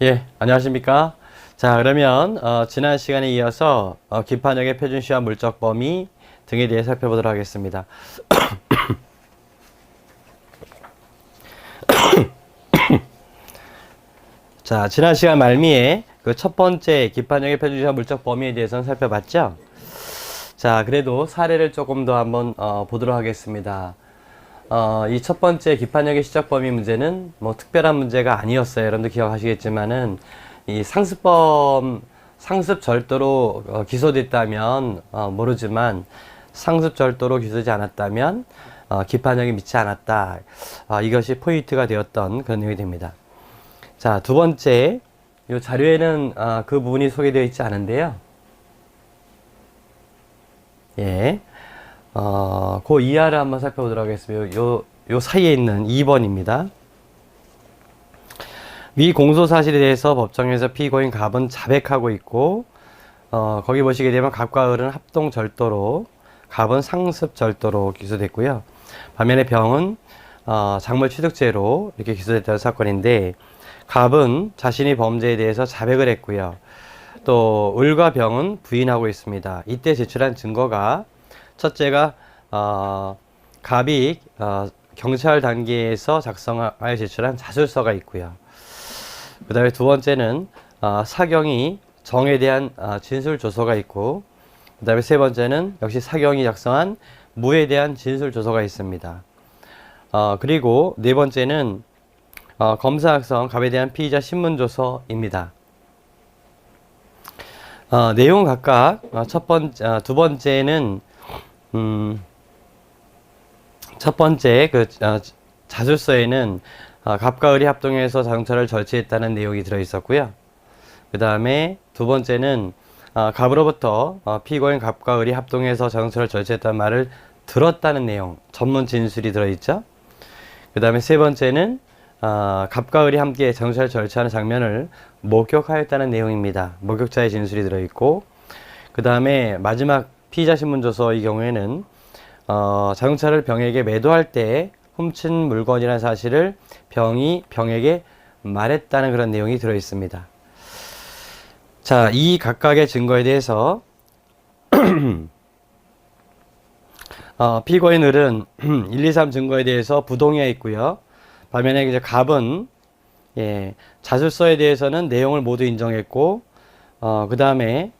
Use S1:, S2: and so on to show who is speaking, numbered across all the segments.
S1: 예, 안녕하십니까? 자, 그러면 지난 시간에 이어서 기판역의 표준시와 물적 범위 등에 대해 살펴보도록 하겠습니다. 자, 지난 시간 말미에 그 첫 번째 기판역의 표준시와 물적 범위에 대해서는 살펴봤죠? 자, 그래도 사례를 조금 더 한번 보도록 하겠습니다. 이 첫 번째 기판역의 시적 범위 문제는 뭐 특별한 문제가 아니었어요. 여러분들 기억하시겠지만은 이 상습 절도로 기소됐다면 모르지만 상습 절도로 기소되지 않았다면 기판역이 믿지 않았다. 이것이 포인트가 되었던 그런 내용이 됩니다. 자, 두 번째, 이 자료에는 그 부분이 소개되어 있지 않은데요. 예. 그 이하를 한번 살펴보도록 하겠습니다. 요 사이에 있는 2번입니다. 위 공소 사실에 대해서 법정에서 피고인 갑은 자백하고 있고, 거기 보시게 되면 갑과 을은 합동 절도로, 갑은 상습 절도로 기소됐고요. 반면에 병은, 작물 취득죄로 이렇게 기소됐다는 사건인데, 갑은 자신이 범죄에 대해서 자백을 했고요. 또, 을과 병은 부인하고 있습니다. 이때 제출한 증거가, 첫째가 갑이 경찰 단계에서 작성하여 제출한 자술서가 있고요. 그 다음에 두 번째는 사경이 정에 대한 진술 조서가 있고, 그 다음에 세 번째는 역시 사경이 작성한 무에 대한 진술 조서가 있습니다. 그리고 네 번째는 검사 작성 갑에 대한 피의자 신문 조서입니다. 내용 각각 두 번째는 첫 번째 자술서에는 갑과 을이 합동해서 자동차를 절취했다는 내용이 들어 있었고요. 그 다음에 두 번째는 갑으로부터 피고인 갑과 을이 합동해서 자동차를 절취했다는 말을 들었다는 내용, 전문 진술이 들어 있죠. 그 다음에 세 번째는 갑과 을이 함께 자동차를 절취하는 장면을 목격하였다는 내용입니다. 목격자의 진술이 들어 있고, 그 다음에 마지막 피의자 신문조서의 경우에는 자동차를 병에게 매도할 때 훔친 물건이라는 사실을 병이 병에게 말했다는 그런 내용이 들어 있습니다. 자, 이 각각의 증거에 대해서 피고인 을은 1, 2, 3 증거에 대해서 부동의해 있고요. 반면에 이제 갑은 자술서에 대해서는 내용을 모두 인정했고, 그 다음에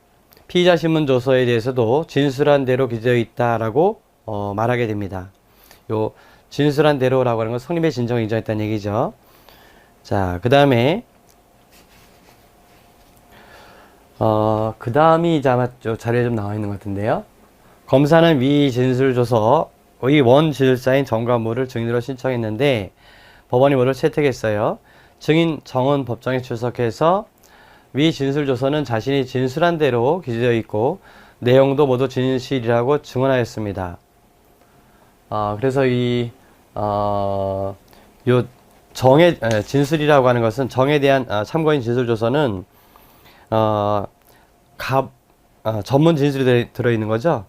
S1: 피의자 신문 조서에 대해서도 진술한 대로 기재되어 있다라고 말하게 됩니다. 요 진술한 대로라고 하는 건 성립의 진정을 인정했다는 얘기죠. 자, 그 다음에 그 다음이 이제 아마 자료에 좀 나와 있는 것 같은데요. 검사는 위 진술 조서의 원 진술자인 정과 무를 증인으로 신청했는데 법원이 뭐를 채택했어요. 증인 정은 법정에 출석해서 위 진술 조서는 자신이 진술한 대로 기재되어 있고 내용도 모두 진실이라고 증언하였습니다. 그래서 요 진술이라고 하는 것은 정에 대한 참고인 진술 조서는 전문 진술이 들어있는 거죠.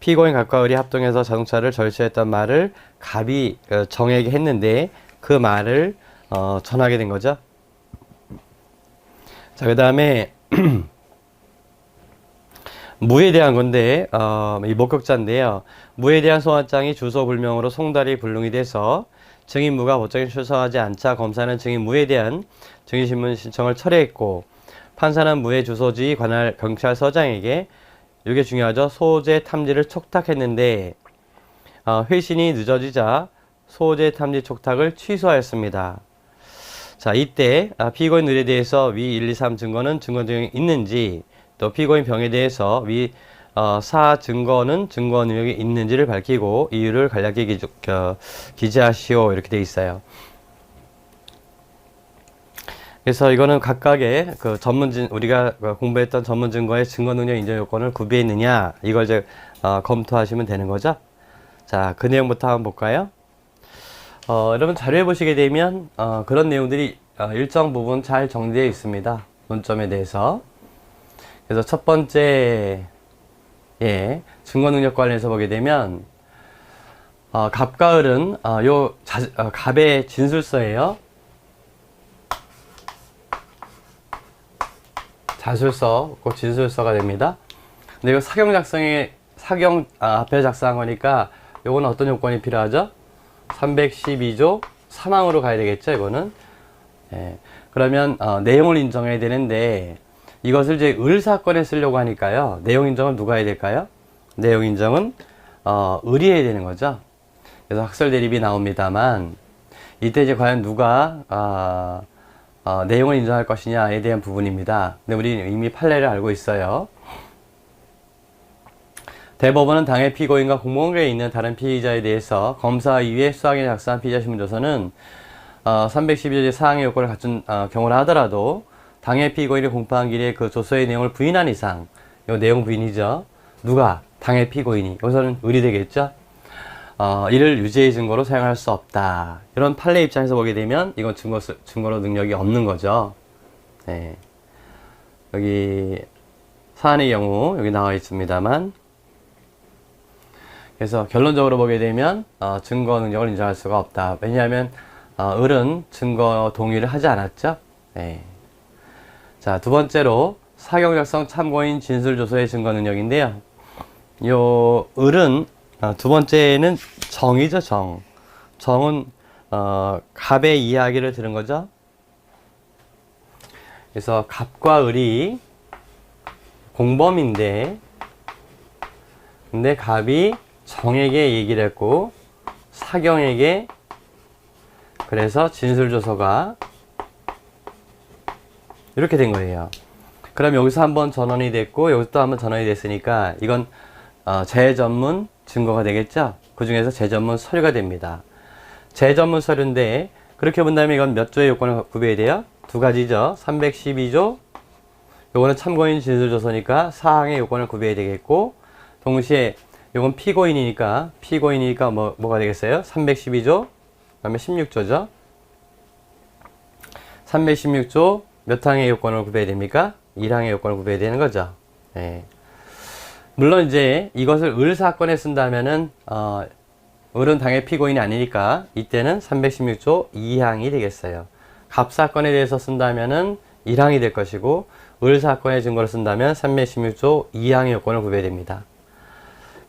S1: 피고인 갑과 을이 합동해서 자동차를 절취했던 말을 갑이 정에게 했는데 그 말을 전하게 된 거죠. 자, 그 다음에 무에 대한 건데 이 목격자인데요. 무에 대한 소환장이 주소 불명으로 송달이 불능이 돼서 증인 무가 법정에 출석하지 않자 검사는 증인 무에 대한 증인신문 신청을 철회했고, 판사는 무의 주소지 관할 경찰서장에게, 이게 중요하죠, 소재 탐지를 촉탁했는데 회신이 늦어지자 소재 탐지 촉탁을 취소하였습니다. 자, 이때 피고인 을에 대해서 위 1, 2, 3 증거는 증거 능력이 있는지, 또 피고인 병에 대해서 위 사 증거는 증거 능력이 있는지를 밝히고 이유를 간략히 기재하시오, 이렇게 되어 있어요. 그래서 이거는 각각의 우리가 공부했던 전문 증거의 증거 능력 인정 요건을 구비했느냐, 이걸 이제 검토하시면 되는 거죠. 자, 그 내용부터 한번 볼까요? 여러분 자료에 보시게 되면 그런 내용들이 일정 부분 잘 정리되어 있습니다. 논점에 대해서. 그래서 첫 번째 증거 능력 관련해서 보게 되면 갑과 을은 갑의 진술서예요. 자술서, 곧 진술서가 됩니다. 근데 이거 사경 작성에, 앞에 작성한 거니까 요거는 어떤 요건이 필요하죠? 312조 3항으로 가야 되겠죠, 이거는. 예. 그러면, 내용을 인정해야 되는데, 이것을 이제 을사건에 쓰려고 하니까요, 내용 인정은 누가 해야 될까요? 내용 인정은, 을이 해야 되는 거죠. 그래서 학설 대립이 나옵니다만, 이때 이제 과연 누가, 내용을 인정할 것이냐에 대한 부분입니다. 근데 우리 이미 판례를 알고 있어요. 대법원은 당해 피고인과 공범계에 있는 다른 피의자에 대해서 검사 이외에 수학에 작성한 피의자 신문조서는 312조 제4항의 요건을 갖춘 경우라 하더라도 당해 피고인이 공포한 길에 그 조서의 내용을 부인한 이상, 이 내용 부인이죠. 누가? 당해 피고인이. 여기서는 을이 되겠죠. 이를 유죄의 증거로 사용할 수 없다. 이런 판례 입장에서 보게 되면 이건 증거로 능력이 없는 거죠. 네. 여기 사안의 경우 여기 나와 있습니다만, 그래서 결론적으로 보게 되면 증거 능력을 인정할 수가 없다. 왜냐하면 을은 증거 동의를 하지 않았죠. 네. 자, 두 번째로 사경 작성 참고인 진술 조서의 증거 능력인데요. 요 을은 두 번째는 정이죠, 정. 정은 갑의 이야기를 들은 거죠. 그래서 갑과 을이 공범인데, 근데 갑이 정에게 얘기를 했고 사경에게, 그래서 진술조서가 이렇게 된 거예요. 그럼 여기서 한번 전원이 됐고 여기서 또 한번 전원이 됐으니까 이건 재전문 증거가 되겠죠. 그 중에서 재전문 서류가 됩니다. 재전문 서류인데, 그렇게 본다면 이건 몇 조의 요건을 구비해야 돼요? 두 가지죠. 312조, 요거는 참고인 진술조서니까 사항의 요건을 구비해야 되겠고, 동시에 요건 피고인이니까 뭐가 되겠어요? 312조, 그 다음에 16조죠. 316조 몇 항의 요건을 구비해야 됩니까? 1항의 요건을 구비해야 되는 거죠. 네. 물론 이제 이것을 을 사건에 쓴다면은 을은 당해 피고인이 아니니까 이때는 316조 2항이 되겠어요. 갑 사건에 대해서 쓴다면은 1항이 될 것이고, 을 사건의 증거를 쓴다면 316조 2항의 요건을 구비해야 됩니다.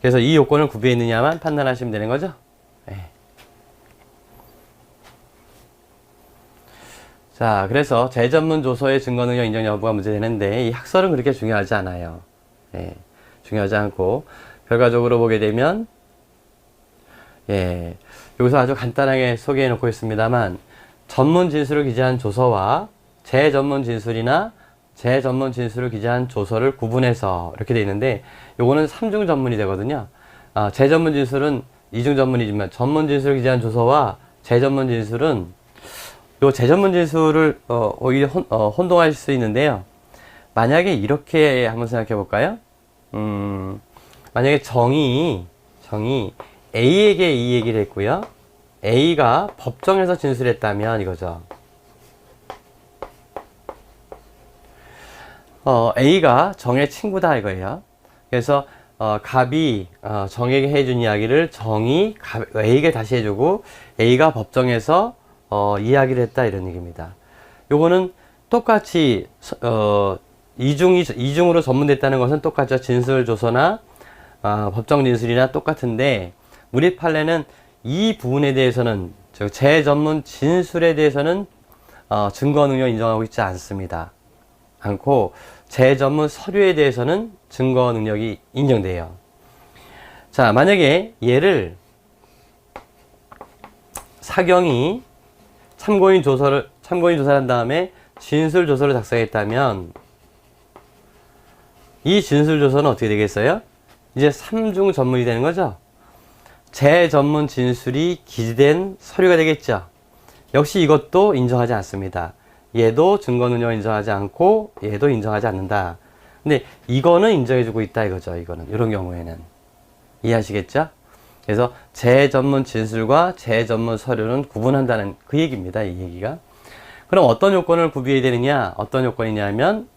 S1: 그래서 이 요건을 구비했느냐만 판단하시면 되는 거죠. 네. 자, 그래서 재전문 조서의 증거 능력 인정 여부가 문제되는데, 이 학설은 그렇게 중요하지 않아요. 네. 중요하지 않고, 결과적으로 보게 되면, 예, 여기서 아주 간단하게 소개해 놓고 있습니다만, 전문 진술을 기재한 조서와 재전문 진술이나 재전문 진술을 기재한 조서를 구분해서 이렇게 되어 있는데, 요거는 3중 전문이 되거든요. 재전문 진술은 2중 전문이지만 전문 진술을 기재한 조서와 재전문 진술은, 요 재전문 진술을 오히려 혼동하실 수 있는데요. 만약에 이렇게 한번 생각해 볼까요? 만약에 정이 A에게 이 얘기를 했고요. A가 법정에서 진술했다면 이거죠. A가 정의 친구다 이거예요. 그래서 갑이 정에게 해준 이야기를 정이 A에게 다시 해주고, A가 법정에서 이야기를 했다 이런 얘기입니다. 요거는 똑같이 이중으로 전문됐다는 것은 똑같죠. 진술조서나 법정 진술이나 똑같은데, 우리 판례는 이 부분에 대해서는, 즉 재전문 진술에 대해서는 증거 능력 인정하고 있지 않고, 재전문 서류에 대해서는 증거 능력이 인정돼요. 자, 만약에 얘를 사경이 참고인 조사를 한 다음에 진술 조서를 작성했다면, 이 진술 조서는 어떻게 되겠어요? 이제 3중 전문이 되는 거죠. 재전문 진술이 기재된 서류가 되겠죠. 역시 이것도 인정하지 않습니다. 얘도 증거 능력을 인정하지 않고 얘도 인정하지 않는다. 근데 이거는 인정해주고 있다 이거죠. 이거는 이런 경우에는 이해하시겠죠? 그래서 재전문 진술과 재전문 서류는 구분한다는 그 얘기입니다. 이 얘기가. 그럼 어떤 요건을 구비해야 되느냐? 어떤 요건이냐면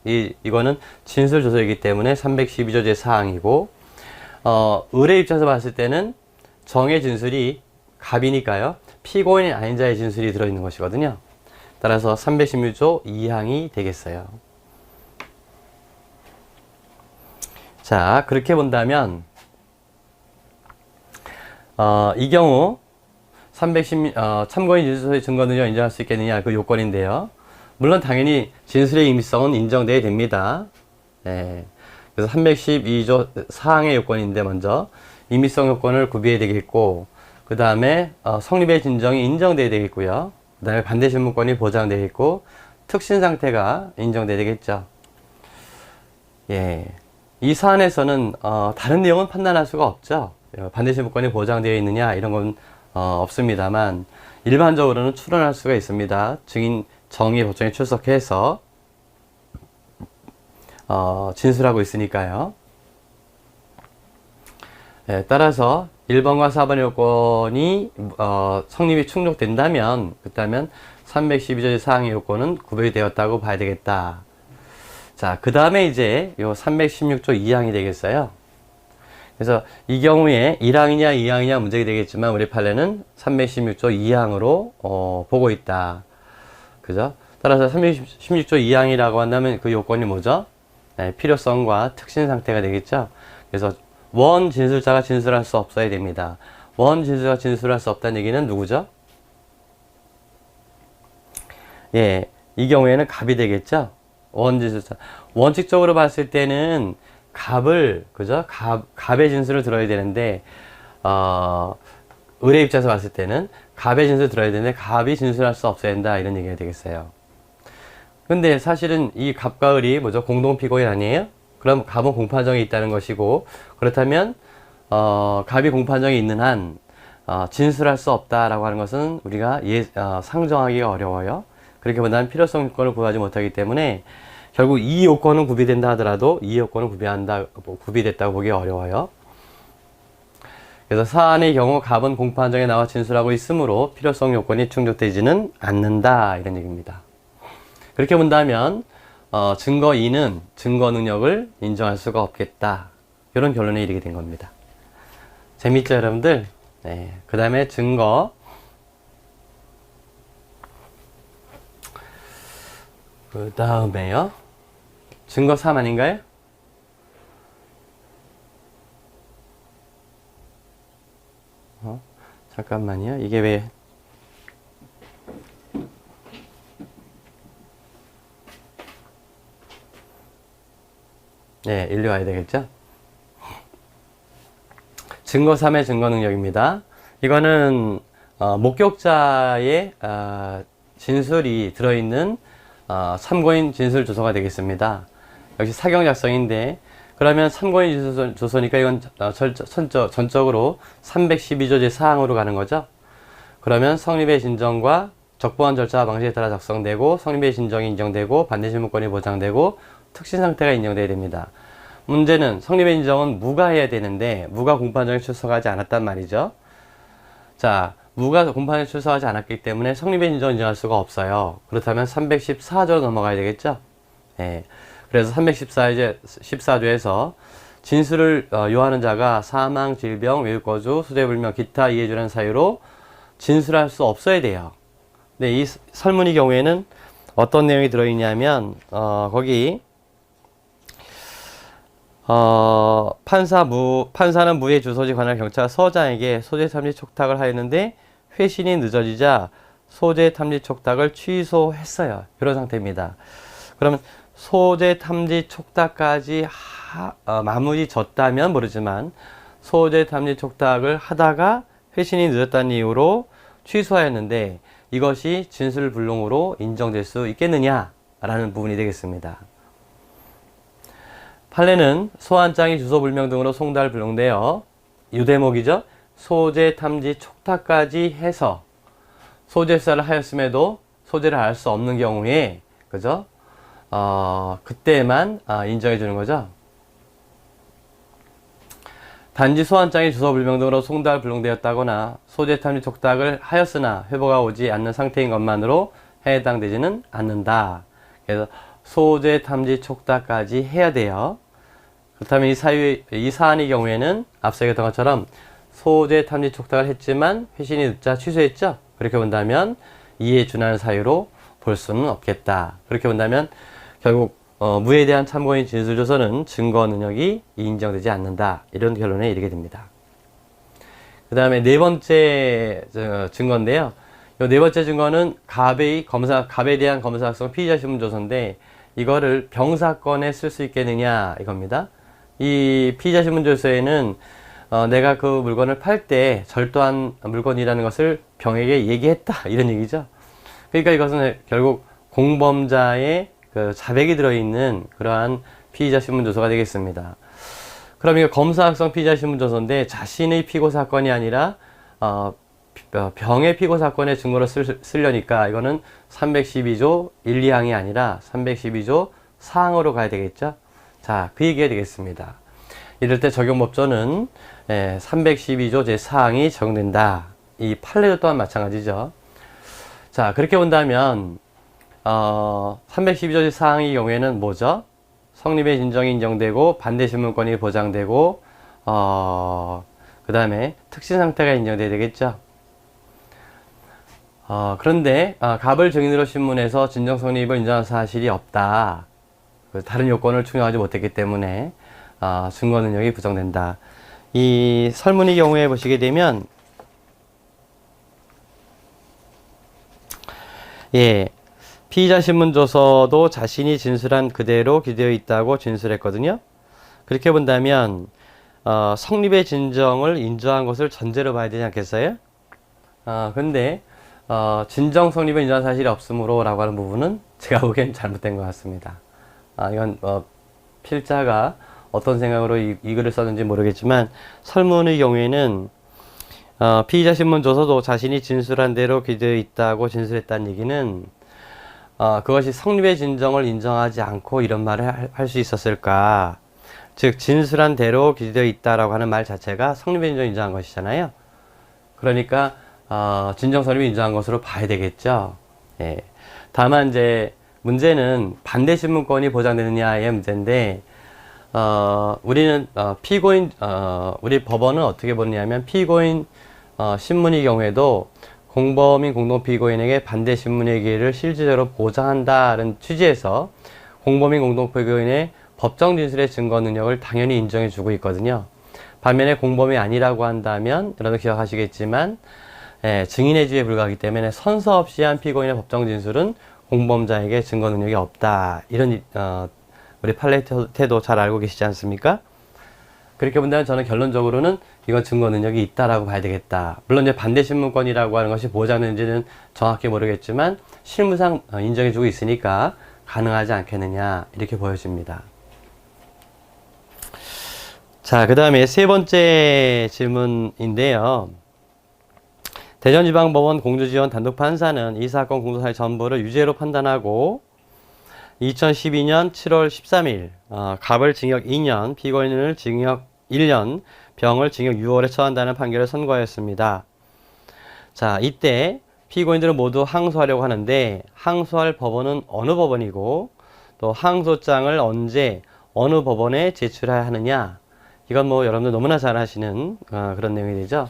S1: 이거는 진술 조서이기 때문에 312조 제4항이고, 을의 입장에서 봤을 때는 정의 진술이 갑이니까요. 피고인이 아닌 자의 진술이 들어있는 것이거든요. 따라서 316조 2항이 되겠어요. 자, 그렇게 본다면 이 경우 참고인 진술서의 증거 능력을 인정할 수 있겠느냐 그 요건인데요. 물론 당연히 진술의 임의성은 인정돼야 됩니다. 네. 그래서 312조 4항의 요건인데 먼저 임의성 요건을 구비해야 되겠고 그 다음에 성립의 진정이 인정돼야 되겠고요. 그 다음에 반대 신문권이 보장되겠고 특신 상태가 인정돼야 되겠죠. 예. 이 사안에서는 다른 내용은 판단할 수가 없죠. 반대 신문권이 보장되어 있느냐 이런 건 없습니다만 일반적으로는 추론할 수가 있습니다. 증인 정의 법정에 출석해서 진술하고 있으니까요. 예, 따라서 1번과 4번의 요건이 성립이 충족된다면 그렇다면 312조 사항의 요건은 구별이 되었다고 봐야 되겠다. 자, 그 다음에 이제 요 316조 2항이 되겠어요. 그래서 이 경우에 1항이냐 2항이냐 문제가 되겠지만 우리 판례는 316조 2항으로 보고 있다. 그죠? 따라서 316조 2항이라고 한다면 그 요건이 뭐죠? 네, 필요성과 특신 상태가 되겠죠? 그래서 원 진술자가 진술할 수 없어야 됩니다. 원 진술자가 진술할 수 없다는 얘기는 누구죠? 예, 이 경우에는 갑이 되겠죠? 원 진술자. 원칙적으로 봤을 때는 갑을, 그죠? 갑의 진술을 들어야 되는데, 의뢰 입장에서 봤을 때는 갑의 진술을 들어야 되는데, 갑이 진술할 수 없어야 된다. 이런 얘기가 되겠어요. 근데 사실은 이 갑과 을이 뭐죠? 공동 피고인 아니에요? 그럼 갑은 공판정이 있다는 것이고, 그렇다면, 갑이 공판정이 있는 한, 진술할 수 없다라고 하는 것은 우리가 상정하기가 어려워요. 그렇게 본다면 필요성 요건을 구하지 못하기 때문에 결국 이 요건은 구비된다 하더라도 이 요건은 구비됐다고 보기 어려워요. 그래서 사안의 경우 갑은 공판정에 나와 진술하고 있으므로 필요성 요건이 충족되지는 않는다 이런 얘기입니다. 그렇게 본다면 증거 2는 증거 능력을 인정할 수가 없겠다 이런 결론에 이르게 된 겁니다. 재밌죠 여러분들? 네. 그 다음에 증거 그 다음에요. 증거 3 아닌가요? 잠깐만요. 이게 왜 네, 일로 와야 되겠죠? 증거 3의 증거 능력입니다. 이거는 목격자의 진술이 들어있는 참고인 진술 조서가 되겠습니다. 역시 사경 작성인데 그러면 참고인 진술 조서니까 이건 전적으로 312조 제4항으로 가는 거죠. 그러면 성립의 진정과 적법한 절차와 방식에 따라 작성되고 성립의 진정이 인정되고 반대 신문권이 보장되고 특신 상태가 인정돼야 됩니다. 문제는 성립의 인정은 무가 해야 되는데 무가 공판정에 출석하지 않았단 말이죠. 자, 무가 공판에 출석하지 않았기 때문에 성립의 인정을 인정할 수가 없어요. 그렇다면 314조로 넘어가야 되겠죠? 예. 그래서 314조에서 진술을 요하는 자가 사망, 질병, 외유거주, 수재불명, 기타 이해주라는 사유로 진술할 수 없어야 돼요. 근데 이 설문의 경우에는 어떤 내용이 들어있냐면 거기 판사는 무의 주소지 관할 경찰 서장에게 소재 탐지 촉탁을 하였는데 회신이 늦어지자 소재 탐지 촉탁을 취소했어요. 이런 상태입니다. 그러면 소재 탐지 촉탁까지 마무리 졌다면 모르지만 소재 탐지 촉탁을 하다가 회신이 늦었다는 이유로 취소하였는데 이것이 진술불능으로 인정될 수 있겠느냐라는 부분이 되겠습니다. 판례는 소환장이 주소 불명 등으로 송달 불능되어 이 대목이죠. 소재 탐지 촉탁까지 해서 소재 수사를 하였음에도 소재를 알 수 없는 경우에 그죠? 그때만 인정해 주는 거죠. 단지 소환장이 주소 불명 등으로 송달 불능되었다거나 소재 탐지 촉탁을 하였으나 회보가 오지 않는 상태인 것만으로 해당되지는 않는다. 그래서 소재 탐지 촉탁까지 해야 돼요. 그렇다면 이 사안의 경우에는 앞서 얘기했던 것처럼 소재 탐지 촉탁을 했지만 회신이 늦자 취소했죠. 그렇게 본다면 이에 준하는 사유로 볼 수는 없겠다. 그렇게 본다면 결국 무에 대한 참고인 진술조서는 증거 능력이 인정되지 않는다. 이런 결론에 이르게 됩니다. 그 다음에 네 번째 증거인데요. 이 네 번째 증거는 갑에 대한 검사학성 피의자 신문조서인데 이거를 병사건에 쓸 수 있겠느냐 이겁니다. 이 피의자 신문조서에는 내가 그 물건을 팔 때 절도한 물건이라는 것을 병에게 얘기했다 이런 얘기죠. 그러니까 이것은 결국 공범자의 그 자백이 들어있는 그러한 피의자 신문조서가 되겠습니다. 그럼 이거 검사학성 피의자 신문조서인데 자신의 피고 사건이 아니라 병의 피고 사건의 증거로 쓰려니까 이거는 312조 1, 2항이 아니라 312조 4항으로 가야 되겠죠. 자, 그 얘기가 되겠습니다. 이럴 때 적용법조는 312조 제4항이 적용된다. 이 판례도 또한 마찬가지죠. 자, 그렇게 본다면 312조 제4항의 경우에는 뭐죠? 성립의 진정이 인정되고 반대 신문권이 보장되고 그 다음에 특신 상태가 인정돼야 되겠죠. 그런데 갑을 증인으로 신문해서 진정 성립을 인정한 사실이 없다. 다른 요건을 충족하지 못했기 때문에 증거 능력이 부정된다. 이 설문의 경우에 보시게 되면 피의자 신문조서도 자신이 진술한 그대로 기재되어 있다고 진술했거든요. 그렇게 본다면 성립의 진정을 인정한 것을 전제로 봐야 되지 않겠어요? 근데 진정 성립을 인정한 사실이 없으므로 라고 하는 부분은 제가 보기엔 잘못된 것 같습니다. 이건 필자가 어떤 생각으로 이 글을 썼는지 모르겠지만 설문의 경우에는 피의자 신문조서도 자신이 진술한 대로 기재되어 있다고 진술했다는 얘기는 그것이 성립의 진정을 인정하지 않고 이런 말을 할 수 있었을까? 즉 진술한 대로 기재되어 있다라고 하는 말 자체가 성립의 진정을 인정한 것이잖아요. 그러니까 진정 성립을 인정한 것으로 봐야 되겠죠. 예. 다만 이제 문제는 반대 신문권이 보장되느냐의 문제인데 우리는 우리 법원은 어떻게 보느냐면 피고인 신문의 경우에도 공범인 공동피고인에게 반대 신문의 기회를 실질적으로 보장한다는 취지에서 공범인 공동피고인의 법정 진술의 증거 능력을 당연히 인정해 주고 있거든요. 반면에 공범이 아니라고 한다면 여러분 기억하시겠지만 증인의 지위에 불과하기 때문에 선서 없이 한 피고인의 법정 진술은 공범자에게 증거 능력이 없다. 이런 우리 판례 태도 잘 알고 계시지 않습니까? 그렇게 본다면 저는 결론적으로는 이건 증거 능력이 있다라고 봐야 되겠다. 물론 이제 반대 신문권이라고 하는 것이 보장되는지는 정확히 모르겠지만 실무상 인정해주고 있으니까 가능하지 않겠느냐 이렇게 보여집니다. 자, 그 다음에 세 번째 질문인데요. 대전지방법원 공주지원 단독판사는 이 사건 공소사의 전부를 유죄로 판단하고 2012년 7월 13일 갑을 징역 2년, 피고인을 징역 1년, 병을 징역 6월에 처한다는 판결을 선고하였습니다. 자, 이때 피고인들은 모두 항소하려고 하는데 항소할 법원은 어느 법원이고 또 항소장을 언제 어느 법원에 제출해야 하느냐, 이건 뭐 여러분들 너무나 잘 아시는 그런 내용이 되죠.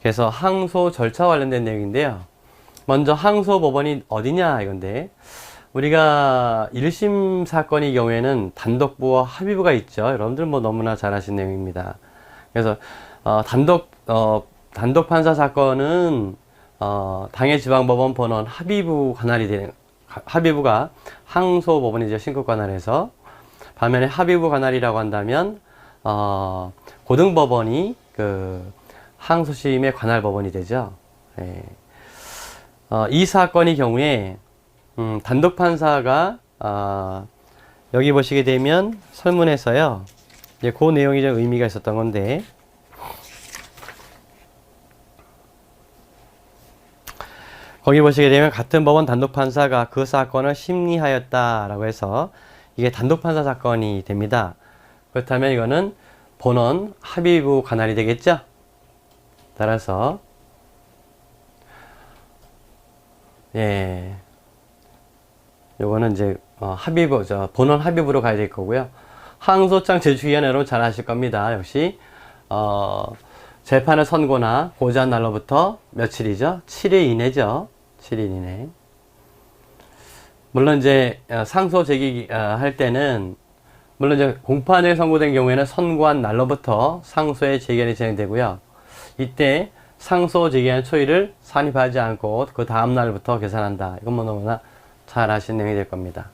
S1: 그래서 항소 절차와 관련된 내용인데요. 먼저 항소 법원이 어디냐 이건데, 우리가 1심 사건의 경우에는 단독부와 합의부가 있죠. 여러분들 뭐 너무나 잘 아시는 내용입니다. 그래서 단독 판사 사건은 당해지방법원 본원 합의부 관할이 되는, 합의부가 항소 법원이죠. 신고 관할에서. 반면에 합의부 관할이라고 한다면 고등법원이 그 항소심의 관할 법원이 되죠. 예. 이 사건의 경우에 단독 판사가 여기 보시게 되면 설문에서요, 이제 그 내용이 좀 의미가 있었던 건데, 거기 보시게 되면 같은 법원 단독 판사가 그 사건을 심리하였다라고 해서 이게 단독 판사 사건이 됩니다. 그렇다면 이거는 본원 합의부 관할이 되겠죠. 따라서 요거는 이제 합의부, 본원 합의부로 가야 될 거고요. 항소장 제출기한 여러분 잘 아실 겁니다. 역시 재판을 선고나 고지한 날로부터 며칠이죠? 7일 이내죠. 7일 이내. 물론 이제 상소 제기 할 때는 물론 이제 공판에 선고된 경우에는 선고한 날로부터 상소의 제기한이 진행되고요. 이때 상소 제기한 초일을 산입하지 않고 그 다음 날부터 계산한다. 이건 뭐 너무나 잘 아시는 내용이 될 겁니다.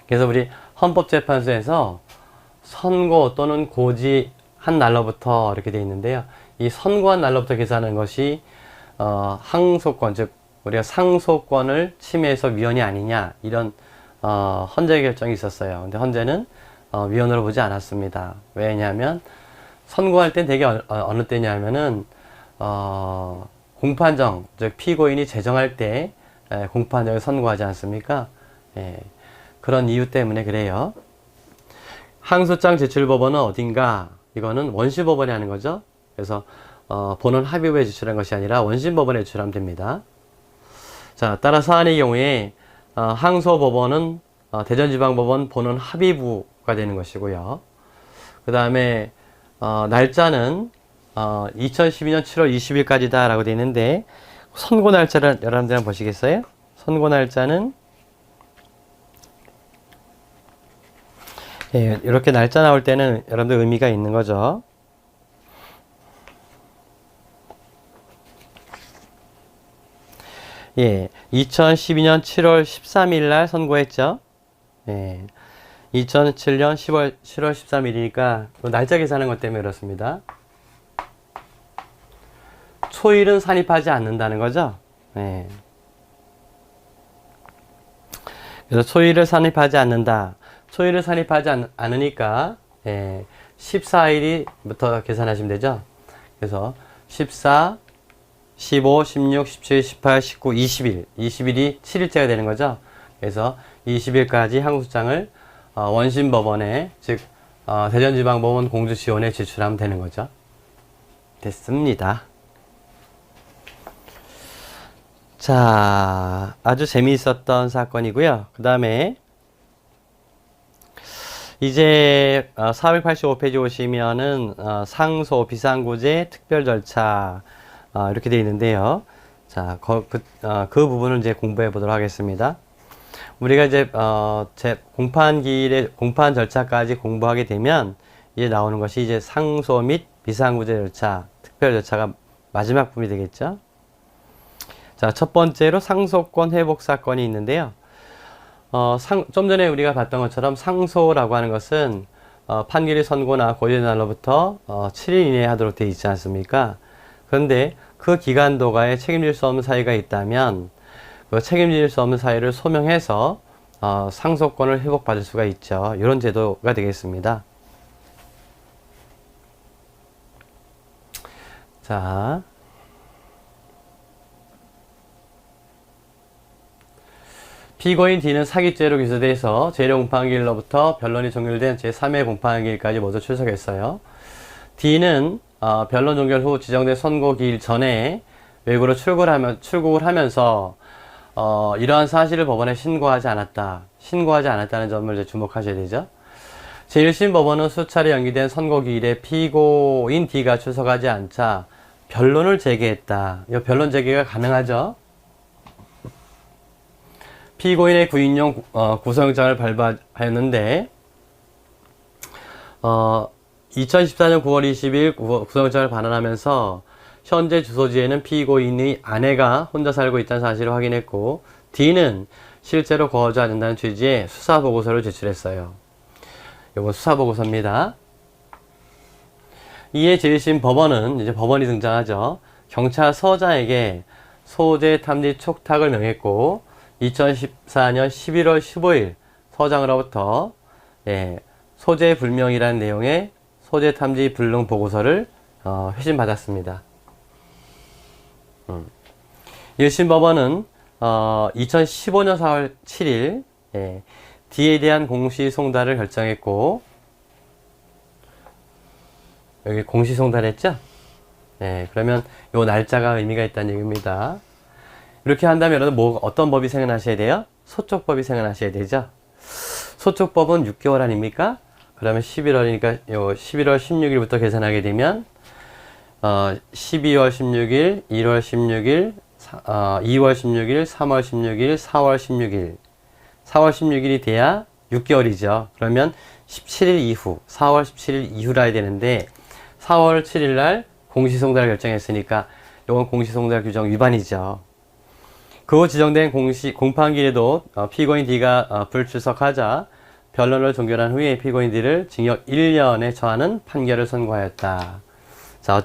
S1: 그래서 우리 헌법재판소에서 선고 또는 고지한 날로부터 이렇게 되어 있는데요. 이 선고한 날로부터 계산하는 것이 항소권, 즉 우리가 상소권을 침해해서 위헌이 아니냐 이런 헌재 결정이 있었어요. 근데 헌재는 위헌으로 보지 않았습니다. 왜냐하면 선고할 땐 되게 어느 때냐면은 공판정, 즉 피고인이 제정할 때 공판정을 선고하지 않습니까? 예, 그런 이유 때문에 그래요. 항소장 제출법원은 어딘가? 이거는 원심법원이 하는 거죠. 그래서 본원 합의부에 제출한 것이 아니라 원심법원에 제출하면 됩니다. 자, 따라 사안의 경우에 항소법원은 대전지방법원 본원 합의부가 되는 것이고요. 그 다음에 날짜는 2012년 7월 20일까지다 라고 되어 있는데 선고 날짜를 여러분들 한번 보시겠어요? 선고 날짜는 예, 이렇게 날짜 나올 때는 여러분들 의미가 있는 거죠. 예, 2012년 7월 13일 날 선고했죠. 예, 2007년 7월 13일이니까 날짜 계산하는 것 때문에 그렇습니다. 초일은 산입하지 않는다는 거죠. 예. 그래서 초일을 산입하지 않는다. 초일을 산입하지 않으니까 14일부터 계산하시면 되죠. 그래서 14, 15, 16, 17, 18, 19, 20일 20일이 7일째가 되는 거죠. 그래서 20일까지 항소장을 원심법원에 즉 대전지방법원 공주시원에 제출하면 되는 거죠. 됐습니다. 자, 아주 재미있었던 사건이고요. 그 다음에 이제 485페이지 오시면은 상소 비상구제 특별 절차 이렇게 되어 있는데요. 자, 그 부분을 이제 공부해 보도록 하겠습니다. 우리가 이제 공판 절차까지 공부하게 되면 이제 나오는 것이 이제 상소 및 비상구제 절차, 특별 절차가 마지막 부분이 되겠죠. 자, 첫 번째로 상소권 회복 사건이 있는데요. 좀 전에 우리가 봤던 것처럼 상소라고 하는 것은 판결이 선고나 고유된 날로부터 7일 이내에 하도록 되어 있지 않습니까? 그런데 그 기간 도가에 책임질 수 없는 사유가 있다면 그 책임질 수 없는 사유를 소명해서 상소권을 회복받을 수가 있죠. 이런 제도가 되겠습니다. 자, 피고인 D는 사기죄로 기소돼서 재료공판기일로부터 변론이 종결된 제3회 공판기일까지 모두 출석했어요. D는 변론 종결 후 지정된 선고기일 전에 외부로 출국을 하면서 이러한 사실을 법원에 신고하지 않았다는 점을 이제 주목하셔야 되죠. 제1심 법원은 수차례 연기된 선고기일에 피고인 D가 출석하지 않자 변론을 제기했다. 이 변론 제기가 가능하죠. 피고인의 구인용 구속영장을 발부하였는데 2014년 9월 20일 구속영장을 반환하면서 현재 주소지에는 피고인의 아내가 혼자 살고 있다는 사실을 확인했고 D는 실제로 거주하지 않는다는 취지의 수사보고서를 제출했어요. 이건 수사보고서입니다. 이에 제1심 법원은 이제 법원이 등장하죠. 경찰서장에게 소재 탐지 촉탁을 명했고 2014년 11월 15일 서장으로부터 소재 불명이라는 내용의 소재 탐지 불능 보고서를 회신받았습니다. 1심 법원은 2015년 4월 7일 D에 대한 공시송달을 결정했고 여기 공시송달했죠? 그러면 요 날짜가 의미가 있다는 얘기입니다. 이렇게 한다면 여러분 어떤 법이 생각나셔야 돼요? 소촉법이 생각나셔야 되죠? 소촉법은 6개월 아닙니까? 그러면 11월이니까 11월 16일부터 계산하게 되면 12월 16일, 1월 16일, 2월 16일, 3월 16일, 4월 16일. 4월 16일이 돼야 6개월이죠. 그러면 17일 이후, 4월 17일 이후라 해야 되는데 4월 7일 날 공시송달 결정했으니까 이건 공시송달 규정 위반이죠. 그 지정된 공판기일에도 피고인 D가 불출석하자 변론을 종결한 후에 피고인 D를 징역 1년에 처하는 판결을 선고하였다. 자,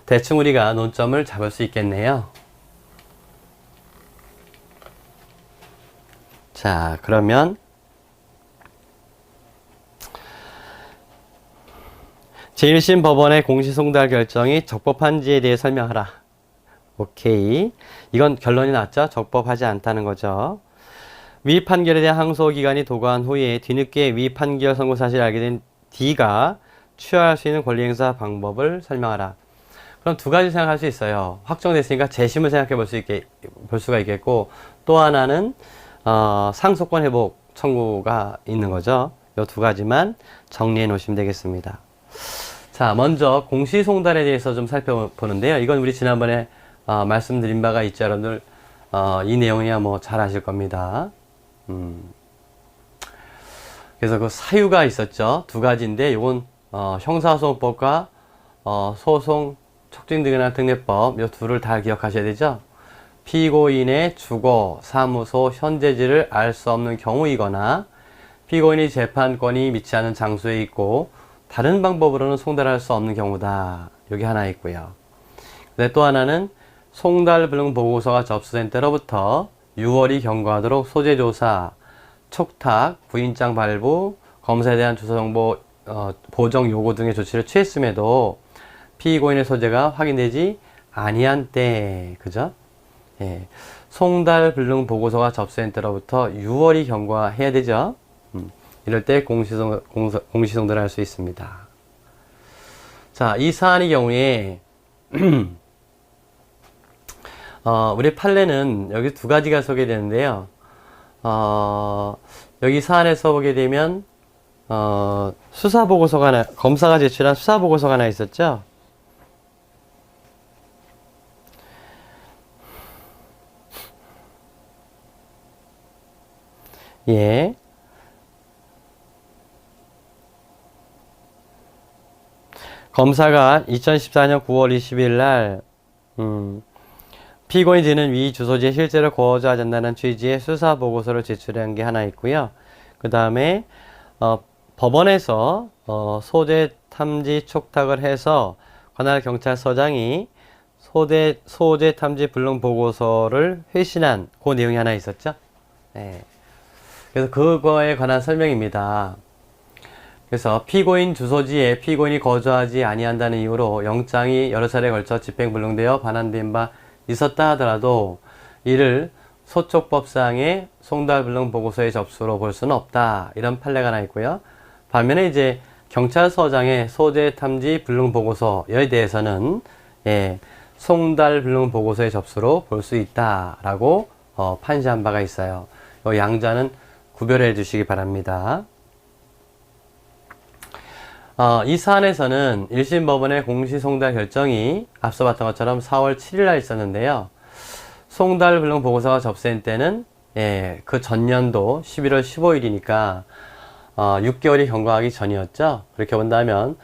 S1: 대충 우리가 논점을 잡을 수 있겠네요. 자, 그러면 제1심 법원의 공시송달 결정이 적법한지에 대해 설명하라. 오케이. 이건 결론이 났죠? 적법하지 않다는 거죠. 위 판결에 대한 항소기간이 도과한 후에 뒤늦게 위 판결 선고 사실을 알게 된 D가 취하할 수 있는 권리행사 방법을 설명하라. 그럼 두 가지 생각할 수 있어요. 확정됐으니까 재심을 생각해 볼 수가 있겠고, 또 하나는 상소권 회복 청구가 있는 거죠. 이 두 가지만 정리해 놓으시면 되겠습니다. 자, 먼저 공시송달에 대해서 좀 살펴보는데요. 이건 우리 지난번에 말씀드린 바가 있죠. 여러분들 이 내용이야 뭐 잘 아실 겁니다. 그래서 그 사유가 있었죠. 두 가지인데 이건 형사소송법과 소송 촉진등이나 특례법 이 둘을 다 기억하셔야 되죠. 피고인의 주거, 사무소, 현재지를 알 수 없는 경우이거나 피고인이 재판권이 미치 않은 장소에 있고 다른 방법으로는 송달할 수 없는 경우다. 여기 하나 있고요. 근데 또 하나는 송달 불능 보고서가 접수된 때로부터 6월이 경과하도록 소재조사, 촉탁, 부인장 발부, 검사에 대한 주소정보 보정 요구 등의 조치를 취했음에도 피고인의 소재가 확인되지 아니한 때, 그죠? 예. 송달 불능 보고서가 접수된 때로부터 6월이 경과해야 되죠? 이럴 때 공시송달을 할 수 있습니다. 자, 이 사안의 경우에 우리 판례는 여기 두 가지가 소개되는데요. 여기 사안에서 보게 되면 수사보고서가 하나, 검사가 제출한 수사보고서가 하나 있었죠. 예. 검사가 2014년 9월 20일 날 피고인 D는 위 주소지에 실제로 거주하지 않는다는 취지의 수사보고서를 제출한 게 하나 있고요. 그 다음에 법원에서 소재 탐지 촉탁을 해서 관할 경찰서장이 소재 탐지 불능 보고서를 회신한 그 내용이 하나 있었죠. 네. 그래서 그거에 관한 설명입니다. 그래서 피고인 주소지에 피고인이 거주하지 아니한다는 이유로 영장이 여러 차례 걸쳐 집행불능되어 반환된 바 있었다 하더라도 이를 소촉법상의 송달불능 보고서의 접수로 볼 수는 없다. 이런 판례가 하나 있고요. 반면에 이제 경찰서장의 소재 탐지 불능 보고서에 대해서는 송달불능 보고서의 접수로 볼 수 있다라고 판시한 바가 있어요. 이 양자는 구별해 주시기 바랍니다. 이 사안에서는 1심 법원의 공시송달 결정이 앞서 봤던 것처럼 4월 7일 날 있었는데요. 송달 불능 보고서가 접수된 때는 그 전년도 11월 15일이니까 6개월이 경과하기 전이었죠. 그렇게 본다면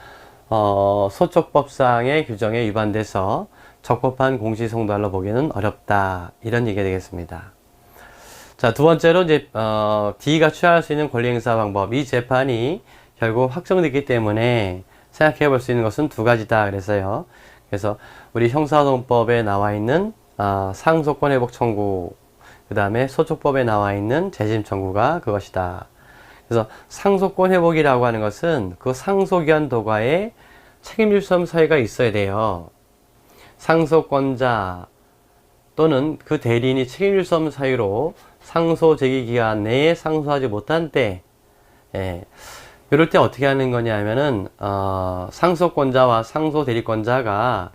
S1: 소촉법상의 규정에 위반돼서 적법한 공시송달로 보기는 어렵다. 이런 얘기가 되겠습니다. 자, 두 번째로 이제 D가 취할 수 있는 권리행사 방법. 이 재판이 결국 확정됐기 때문에 생각해 볼 수 있는 것은 두 가지다 그랬어요. 그래서 우리 형사소송법에 나와 있는 상소권 회복 청구, 그 다음에 소촉법에 나와 있는 재심 청구가 그것이다. 그래서 상소권 회복이라고 하는 것은 그 상소기한 도가에 책임질서 사유가 있어야 돼요. 상소권자 또는 그 대리인이 책임질서 없는 사유로 상소 제기 기간 내에 상소하지 못한 때, 이럴 때 어떻게 하는 거냐 하면은, 상소권자와 상소 대리권자가,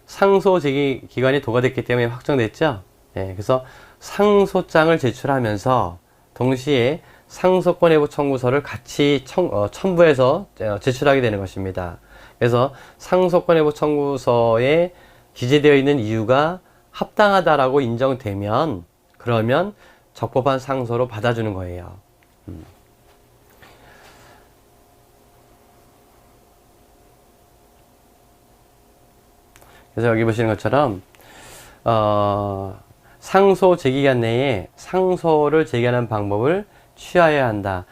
S1: 상소 제기 기간이 도과됐기 때문에 확정됐죠? 그래서 상소장을 제출하면서 동시에 상소권 회복 청구서를 같이 첨부해서 제출하게 되는 것입니다. 그래서 상소권 회복 청구서에 기재되어 있는 이유가 합당하다라고 인정되면 그러면 적법한 상소로 받아주는 거예요. 그래서 여기 보시는 것처럼 상소 제기기간 내에 상소를 제기하는 방법을 취하여야 한다.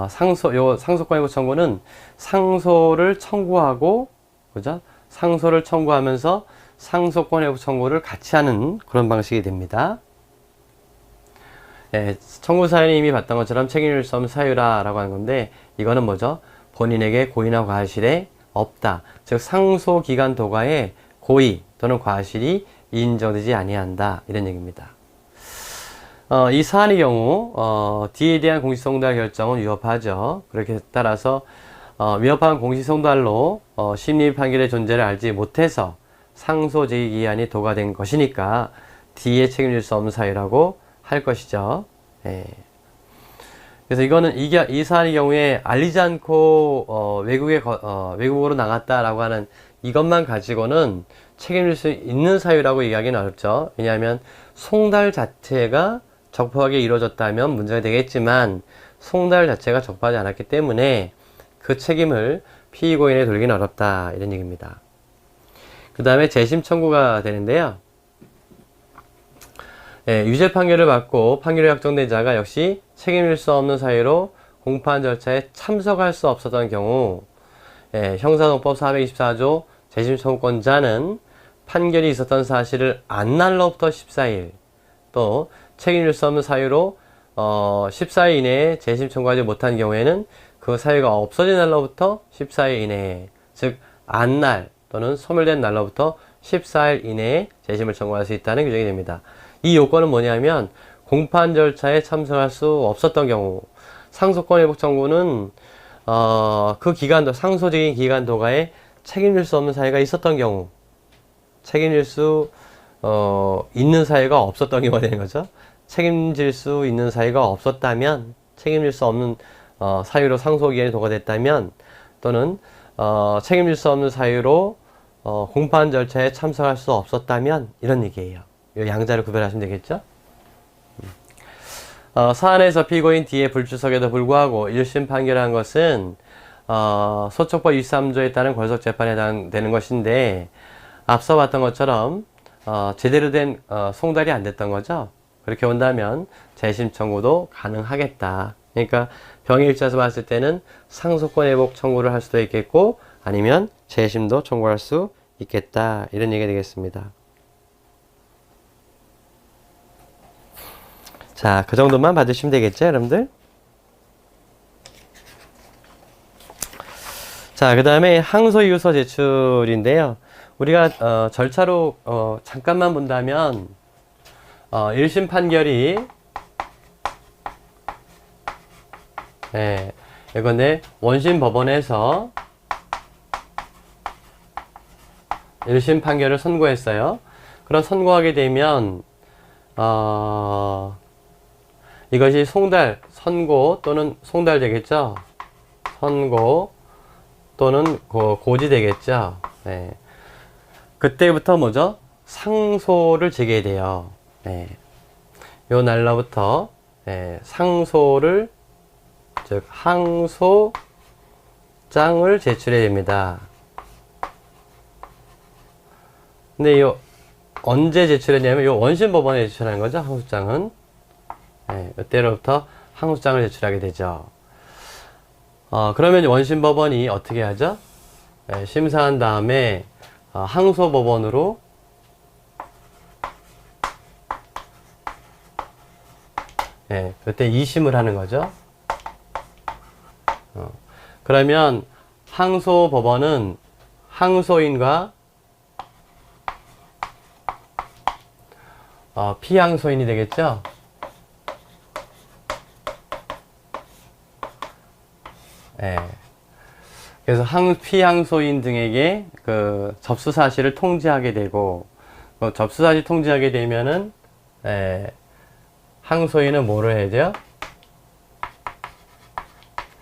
S1: 상소권 회복 청구는 상소를 청구하고, 그죠? 상소를 청구하면서 상소권 회복 청구를 같이 하는 그런 방식이 됩니다. 예, 청구 사연이 이미 봤던 것처럼 책임질 수 없는 사유라라고 하는 건데, 이거는 뭐죠? 본인에게 고의나 과실에 없다. 즉, 상소 기간 도가에 고의 또는 과실이 인정되지 아니한다. 이런 얘기입니다. 이 사안의 경우 D에 대한 공시송달 결정은 위협하죠. 그렇게 따라서 위협한 공시송달로 심리 판결의 존재를 알지 못해서 상소 제기 기한이 도가된 것이니까 D에 책임질 수 없는 사유라고 할 것이죠. 예. 그래서 이 사안의 경우에 알리지 않고 외국으로 나갔다라고 하는 이것만 가지고는 책임질 수 있는 사유라고 얘기하기는 어렵죠. 왜냐하면 송달 자체가 적법하게 이루어졌다면 문제가 되겠지만 송달 자체가 적법하지 않았기 때문에 그 책임을 피고인에 돌리기는 어렵다. 이런 얘기입니다. 그 다음에 재심 청구가 되는데요. 예, 유죄 판결을 받고 판결이 확정된 자가 역시 책임질 수 없는 사유로 공판 절차에 참석할 수 없었던 경우 형사노법 424조 재심 청구권자는 판결이 있었던 사실을 안 날로부터 14일 또 책임질 수 없는 사유로 14일 이내에 재심 청구하지 못한 경우에는 그 사유가 없어진 날로부터 14일 이내에 즉 안날 또는 소멸된 날로부터 14일 이내에 재심을 청구할 수 있다는 규정이 됩니다. 이 요건은 뭐냐면 공판 절차에 참석할 수 없었던 경우 상소권 회복 청구는 그 기간도 상소적인 기간 도가에 책임질 수 없는 사유가 있었던 경우 책임질 수 있는 사유가 없었던 경우가 되는 거죠. 책임질 수 있는 사유가 없었다면 책임질 수 없는 사유로 상소기간이 도가됐다면 또는 책임질 수 없는 사유로 공판 절차에 참석할 수 없었다면 이런 얘기예요. 이 양자를 구별하시면 되겠죠. 사안에서 피고인 D의 불출석에도 불구하고 1심 판결한 것은 소촉법 23조에 따른 권속재판에 해당되는 것인데 앞서 봤던 것처럼 제대로 된 송달이 안 됐던 거죠. 그렇게 온다면 재심 청구도 가능하겠다. 그러니까 병의 일자에서 봤을 때는 상소권 회복 청구를 할 수도 있겠고 아니면 재심도 청구할 수 있겠다. 이런 얘기가 되겠습니다. 자, 그 정도만 봐주시면 되겠죠, 여러분들? 자, 그 다음에 항소이유서 제출인데요. 우리가 절차로 잠깐만 본다면 1심 판결이 이건데 원심 법원에서 1심 판결을 선고했어요. 그럼 선고하게 되면 이것이 선고 또는 송달 되겠죠? 선고 또는 고지 되겠죠? 네. 그때부터 뭐죠? 상소를 제기해야 돼요. 네. 요 날로부터 상소를 즉 항소장을 제출해야 됩니다. 근데 요 언제 제출했냐면 요 원심 법원에 제출하는 거죠. 항소장은 이때로부터 항소장을 제출하게 되죠. 그러면 원심 법원이 어떻게 하죠? 심사한 다음에 항소 법원으로 그때 2심을 하는 거죠. 그러면 항소 법원은 항소인과 피항소인이 되겠죠. 그래서 피항소인 등에게 그 접수 사실을 통지하게 되고, 그 접수 사실 통지하게 되면은 항소인은 뭐를 해야 돼요?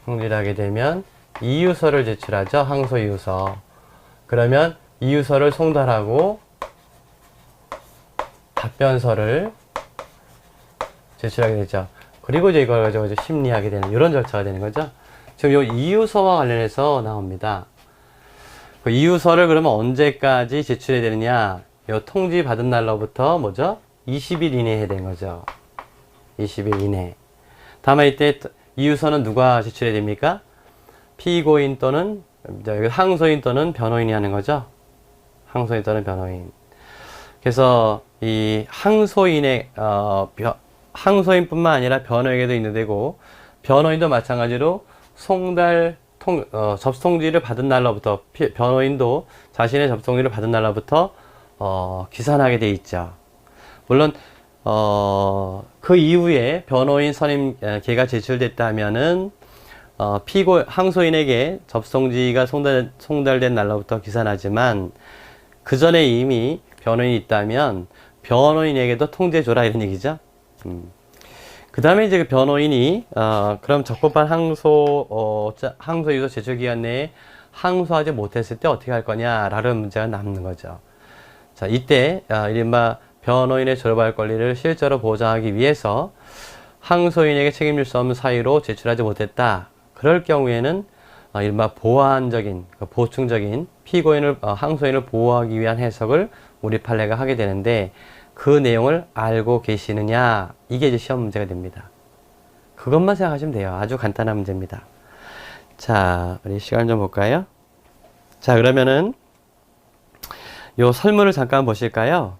S1: 통지를 하게 되면 이유서를 제출하죠. 항소 이유서. 그러면 이유서를 송달하고 답변서를 제출하게 되죠. 그리고 이제 이걸 가지고 이제 심리하게 되는 이런 절차가 되는 거죠. 지금 이 이유서와 관련해서 나옵니다. 그 이유서를 그러면 언제까지 제출해야 되느냐? 요 통지 받은 날로부터 뭐죠? 20일 이내에 해야 되는 거죠. 20일 이내. 다만 이때 이유서는 누가 제출해야 됩니까? 피고인 또는 항소인 또는 변호인이 하는 거죠. 항소인 또는 변호인. 그래서 이 항소인의 항소인뿐만 아니라 변호에게도 있는 데고 변호인도 마찬가지로 접수통지를 받은 날로부터 변호인도 자신의 접수통지를 받은 날로부터 기산하게 돼 있죠. 물론 그 이후에 변호인 선임계가 제출됐다면은 항소인에게 접수통지가 송달된 날로부터 기산하지만 그 전에 이미 변호인이 있다면 변호인에게도 통지해줘라 이런 얘기죠. 그 다음에 이제 그 변호인이 그럼 적법한 항소유서 제출 기간 내에 항소하지 못했을 때 어떻게 할 거냐라는 문제가 남는 거죠. 자, 이때 이른바 변호인의 졸업할 권리를 실제로 보장하기 위해서 항소인에게 책임질 수 없는 사유로 제출하지 못했다. 그럴 경우에는 이른바 보완적인, 보충적인 항소인을 보호하기 위한 해석을 우리 판례가 하게 되는데 그 내용을 알고 계시느냐? 이게 이제 시험 문제가 됩니다. 그것만 생각하시면 돼요. 아주 간단한 문제입니다. 자, 우리 시간 좀 볼까요? 자, 그러면은 요 설문을 잠깐 보실까요?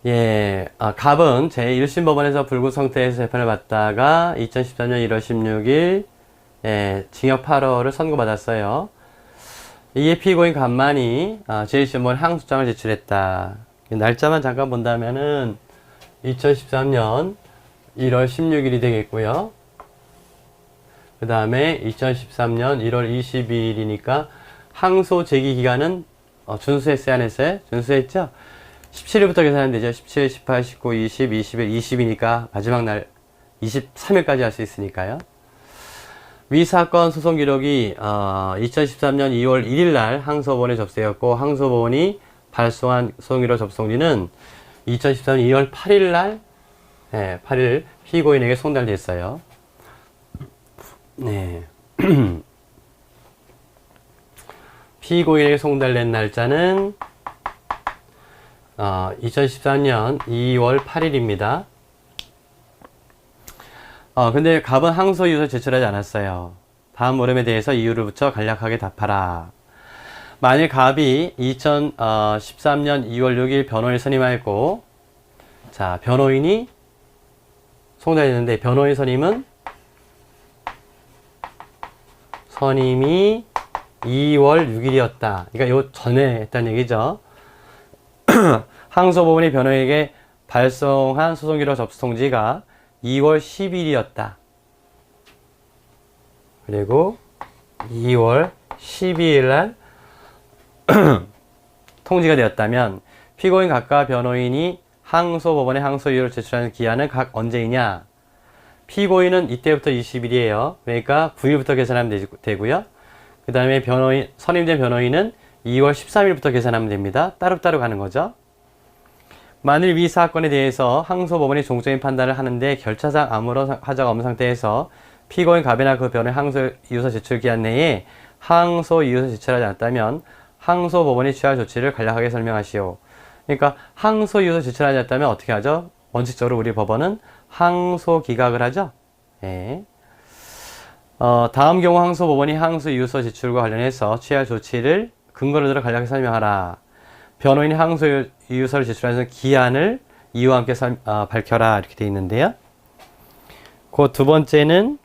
S1: 예, 갑은 제1심법원에서 불구 상태에서 재판을 받다가 2013년 1월 16일 징역 8월을 선고받았어요. 이에 피고인 갑만이 제1심법원에 항소장을 제출했다. 날짜만 잠깐 본다면은 2013년 1월 16일이 되겠고요. 그 다음에 2013년 1월 22일이니까 항소 제기 기간은 준수했어야 안 했어요? 준수했죠? 17일부터 계산하면 되죠. 17, 18, 19, 20, 21, 20이니까 마지막 날 23일까지 할 수 있으니까요. 위 사건 소송 기록이 2013년 2월 1일 날 항소법원에 접수되었고 항소법원이 발송한 소송 기록 접수통지는 2013년 2월 8일 날 8일 피고인에게 송달됐어요. 네. 피고인에게 송달된 날짜는 2013년 2월 8일입니다. 근데 갑은 항소 이유서 제출하지 않았어요. 다음 물음에 대해서 이유를 붙여 간략하게 답하라. 만일 갑이 2013년 2월 6일 변호인을 선임하였고, 자, 변호인이 송달했는데, 변호인 선임이 2월 6일이었다. 그러니까 요 전에 했다는 얘기죠. 항소법원이 변호인에게 발송한 소송기록 접수통지가 2월 10일이었다. 그리고 2월 12일 날 통지가 되었다면 피고인 각과 변호인이 항소법원에 항소 이유를 제출하는 기한은 각 언제이냐? 피고인은 이때부터 20일이에요. 그러니까 9일부터 계산하면 되고요. 그 다음에 선임된 변호인은 2월 13일부터 계산하면 됩니다. 따로따로 가는 거죠. 만일 위 사건에 대해서 항소법원이 종적인 판단을 하는데 결차상 아무런 하자가 없는 상태에서 피고인 갑이나 그 변호인 항소 이유서 제출 기한 내에 항소 이유서 제출하지 않았다면 항소법원이 취할 조치를 간략하게 설명하시오. 그러니까 항소 이유서 제출하지 않았다면 어떻게 하죠? 원칙적으로 우리 법원은 항소 기각을 하죠. 예. 다음 경우 항소법원이 항소 이유서 제출과 관련해서 취할 조치를 근거를 들어 간략하게 설명하라. 변호인이 항소 이유서를 제출하는 기한을 이유와 함께 밝혀라. 이렇게 되어 있는데요. 그 두 번째는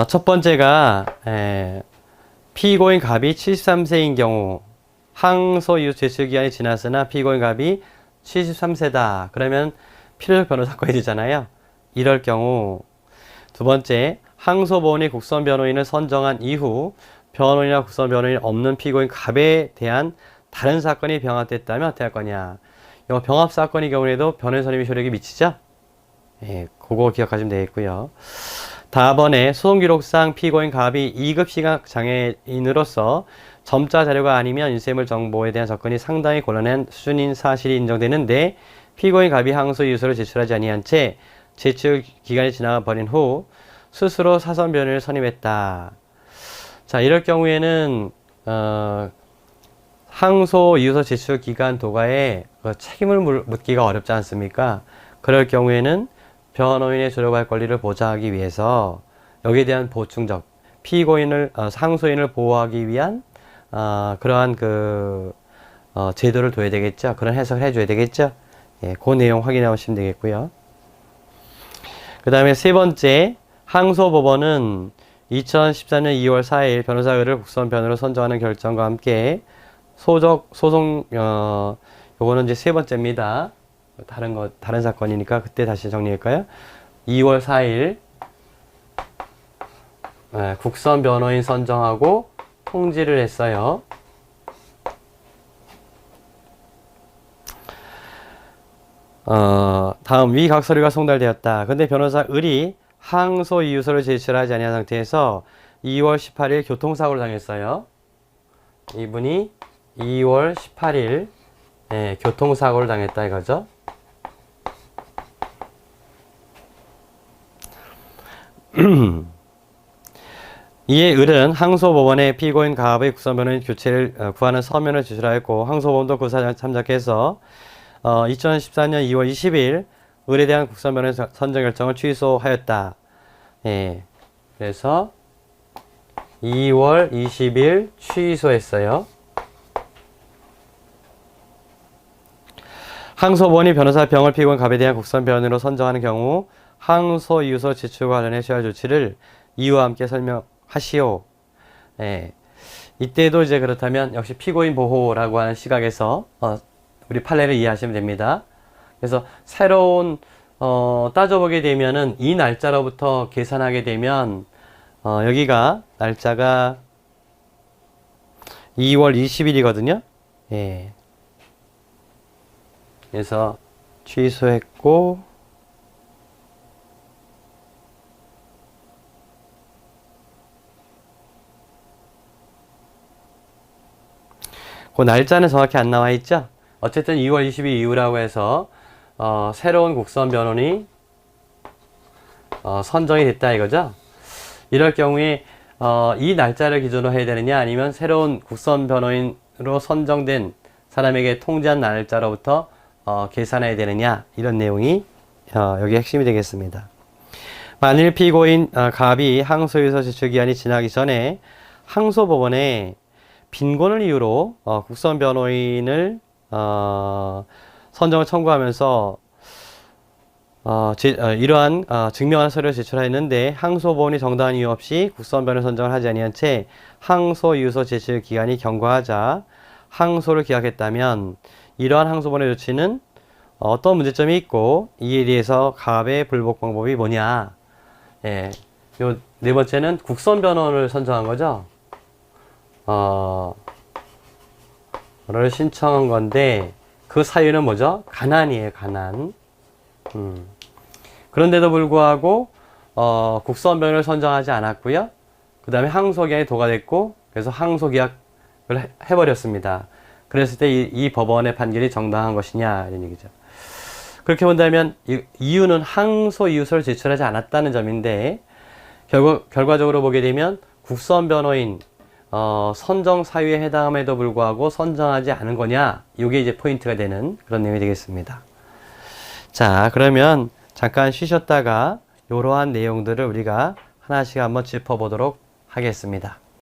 S1: 첫 번째가 피고인 갑이 73세인 경우 항소 이유 제출 기한이 지났으나 피고인 갑이 73세다. 그러면 필요적 변호 사건이 되잖아요. 이럴 경우 두 번째 항소법원이 국선 변호인을 선정한 이후 변호인이나 국선 변호인 없는 피고인 갑에 대한 다른 사건이 병합됐다면 어떻게 할 거냐. 이거 병합 사건의 경우에도 변호인 선임이 효력이 미치죠? 예, 그거 기억하시면 되겠고요. 다번에 소송기록상 피고인 갑이 2급 시각 장애인으로서 점자 자료가 아니면 인쇄물 정보에 대한 접근이 상당히 곤란한 수준인 사실이 인정되는데 피고인 갑이 항소 이유서를 제출하지 아니한 채 제출 기간이 지나가 버린 후 스스로 사선 변호인을 선임했다. 자, 이럴 경우에는 항소 이유서 제출 기간 도가에 책임을 묻기가 어렵지 않습니까? 그럴 경우에는 변호인의 조력할 권리를 보장하기 위해서 여기에 대한 보충적 피고인을 상소인을 보호하기 위한 그러한 제도를 둬야 되겠죠. 그런 해석을 해줘야 되겠죠. 예, 그 내용 확인해 보시면 되겠고요. 그 다음에 세 번째, 항소법원은 2014년 2월 4일 변호사 을을 국선 변호로 선정하는 결정과 함께 소송 요거는 이제 세 번째입니다. 다른 사건이니까 그때 다시 정리할까요? 2월 4일 국선 변호인 선정하고 통지를 했어요. 다음 위 각 서류가 송달되었다. 근데 변호사 을이 항소 이유서를 제출하지 아니한 상태에서 2월 18일 교통사고를 당했어요. 이분이 2월 18일 교통사고를 당했다 이거죠. 이에 을은 항소법원에 피고인 갑의 국선 변호인 교체를 구하는 서면을 제출하였고 항소법원도 그 사정에 참작해서 2014년 2월 20일 을에 대한 국선 변호인 선정 결정을 취소하였다. 예, 그래서 2월 20일 취소했어요. 항소법원이 변호사 병을 피고인 갑에 대한 국선 변호인으로 선정하는 경우 항소 이유서 제출과 관련해 취할 조치를 이유와 함께 설명하시오. 예, 이때도 이제 그렇다면 역시 피고인 보호라고 하는 시각에서 우리 판례를 이해하시면 됩니다. 그래서 새로운 따져보게 되면은 이 날짜로부터 계산하게 되면 여기가 날짜가 2월 20일이거든요. 예. 그래서 취소했고 그 날짜는 정확히 안 나와 있죠. 어쨌든 2월 20일 이후라고 해서 새로운 국선 변호인이 선정이 됐다 이거죠. 이럴 경우에 이 날짜를 기준으로 해야 되느냐 아니면 새로운 국선 변호인으로 선정된 사람에게 통지한 날짜로부터 계산해야 되느냐 이런 내용이 여기 핵심이 되겠습니다. 만일 피고인 갑이 항소유서 제출 기한이 지나기 전에 항소법원에 빈곤을 이유로 국선 변호인을 선정을 청구하면서 이러한 증명하는 서류를 제출했는데 항소법원이 정당한 이유 없이 국선 변호인 선정을 하지 아니한 채 항소 이유서 제출 기간이 경과하자 항소를 기각했다면 이러한 항소법원의 조치는 어떤 문제점이 있고 이에 대해서 갑의 불복 방법이 뭐냐. 예, 요 네 번째는 국선 변호인을 선정한 거죠. 를 신청한 건데 그 사유는 뭐죠? 가난이에요, 가난. 그런데도 불구하고 국선 변호인을 선정하지 않았고요. 그 다음에 항소기한이 도과됐고 그래서 항소기각을 해버렸습니다. 그랬을 때 이 법원의 판결이 정당한 것이냐 이런 얘기죠. 그렇게 본다면 이유는 항소 이유서를 제출하지 않았다는 점인데 결과적으로 보게 되면 국선 변호인 선정 사유에 해당함에도 불구하고 선정하지 않은 거냐 이게 이제 포인트가 되는 그런 내용이 되겠습니다. 자, 그러면 잠깐 쉬셨다가 이러한 내용들을 우리가 하나씩 한번 짚어보도록 하겠습니다.